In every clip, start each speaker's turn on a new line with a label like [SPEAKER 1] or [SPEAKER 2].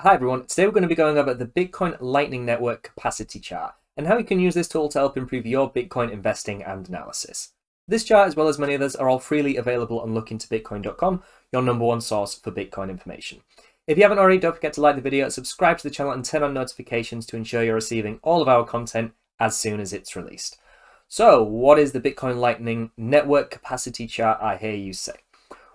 [SPEAKER 1] Hi everyone, today we're going to be going over the Bitcoin Lightning Network capacity chart and how you can use this tool to help improve your Bitcoin investing and analysis. This chart, as well as many others, are all freely available on lookintobitcoin.com, your #1 source for Bitcoin information. If you haven't already, don't forget to like the video, subscribe to the channel and turn on notifications to ensure you're receiving all of our content as soon as it's released. So, what is the Bitcoin Lightning Network capacity chart, I hear you say?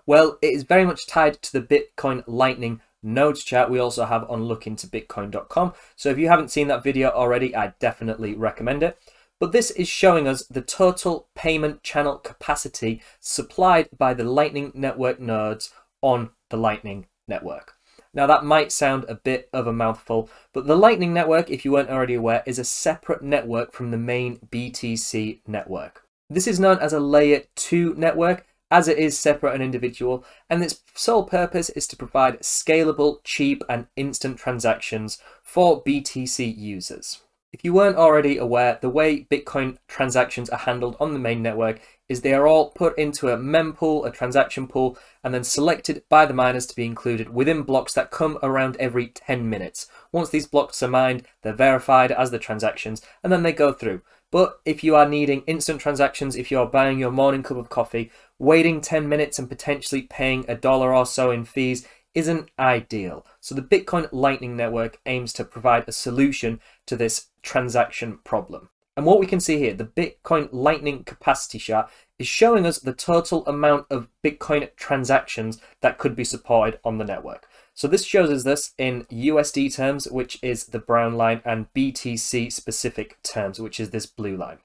[SPEAKER 1] Well, it is very much tied to the Bitcoin Lightning nodes chart we also have on lookintobitcoin.com. So if you haven't seen that video already, I definitely recommend it. But this is showing us the total payment channel capacity supplied by the Lightning Network nodes on the Lightning Network. Now that might sound a bit of a mouthful, but the Lightning Network, if you weren't already aware, is a separate network from the main BTC network. This is known as a layer 2 network, as it is separate and individual, and its sole purpose is to provide scalable, cheap, and instant transactions for BTC users. If you weren't already aware, the way Bitcoin transactions are handled on the main network is they are all put into a mempool, a transaction pool, and then selected by the miners to be included within blocks that come around every 10 minutes. Once these blocks are mined, they're verified as the transactions, and then they go through. But if you are needing instant transactions, if you're buying your morning cup of coffee, waiting 10 minutes and potentially paying $1 or so in fees isn't ideal. So the Bitcoin Lightning Network aims to provide a solution to this transaction problem. And what we can see here, the Bitcoin Lightning capacity chart is showing us the total amount of Bitcoin transactions that could be supported on the network. So this shows us this in USD terms, which is the brown line, and BTC specific terms, which is this blue line.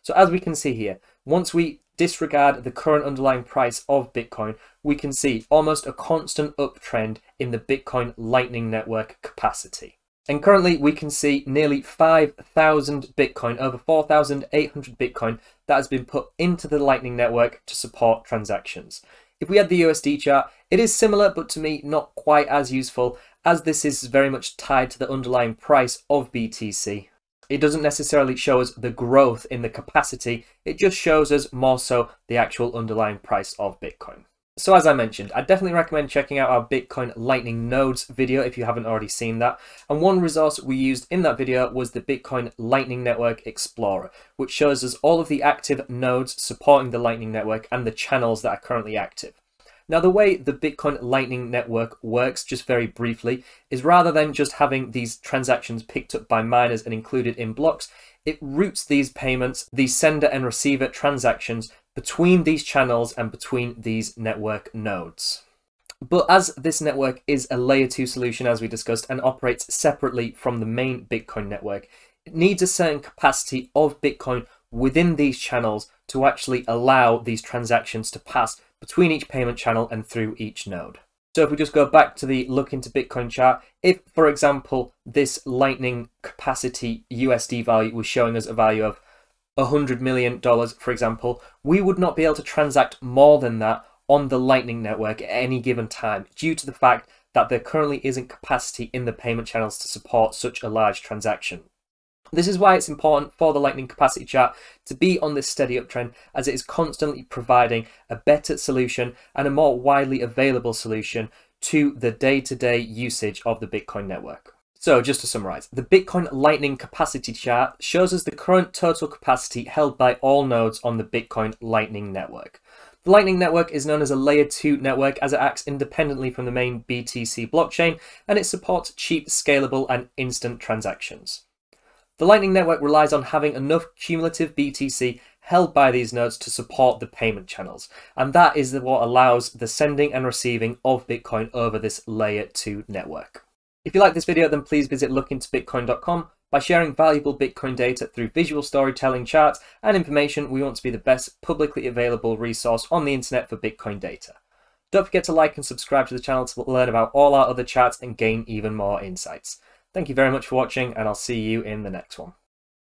[SPEAKER 1] So as we can see here, once we disregard the current underlying price of Bitcoin, we can see almost a constant uptrend in the Bitcoin Lightning Network capacity. And currently we can see nearly 5,000 Bitcoin, over 4,800 Bitcoin that has been put into the Lightning Network to support transactions. If we had the USD chart, it is similar, but to me not quite as useful, as this is very much tied to the underlying price of BTC. It doesn't necessarily show us the growth in the capacity, it just shows us more so the actual underlying price of Bitcoin. So as I mentioned, I definitely recommend checking out our Bitcoin Lightning Nodes video if you haven't already seen that. And one resource we used in that video was the Bitcoin Lightning Network Explorer, which shows us all of the active nodes supporting the Lightning Network and the channels that are currently active. Now the way the Bitcoin Lightning Network works, just very briefly, is rather than just having these transactions picked up by miners and included in blocks, it routes these payments, these sender and receiver transactions, between these channels and between these network nodes. But as this network is a layer 2 solution, as we discussed, and operates separately from the main Bitcoin network, it needs a certain capacity of Bitcoin within these channels to actually allow these transactions to pass between each payment channel and through each node. So if we just go back to the Look into Bitcoin chart, if, for example, this Lightning capacity USD value was showing us a value of $100 million, for example, we would not be able to transact more than that on the Lightning Network at any given time due to the fact that there currently isn't capacity in the payment channels to support such a large transaction. This is why it's important for the Lightning capacity chart to be on this steady uptrend, as it is constantly providing a better solution and a more widely available solution to the day-to-day usage of the Bitcoin network. So just to summarize, the Bitcoin Lightning capacity chart shows us the current total capacity held by all nodes on the Bitcoin Lightning Network. The Lightning Network is known as a layer 2 network as it acts independently from the main BTC blockchain, and it supports cheap, scalable, and instant transactions. The Lightning Network relies on having enough cumulative BTC held by these nodes to support the payment channels, and that is what allows the sending and receiving of Bitcoin over this layer 2 network. If you like this video, then please visit lookintobitcoin.com. By sharing valuable Bitcoin data through visual storytelling, charts, and information, we want to be the best publicly available resource on the internet for Bitcoin data. Don't forget to like and subscribe to the channel to learn about all our other charts and gain even more insights. Thank you very much for watching, and I'll see you in the next one.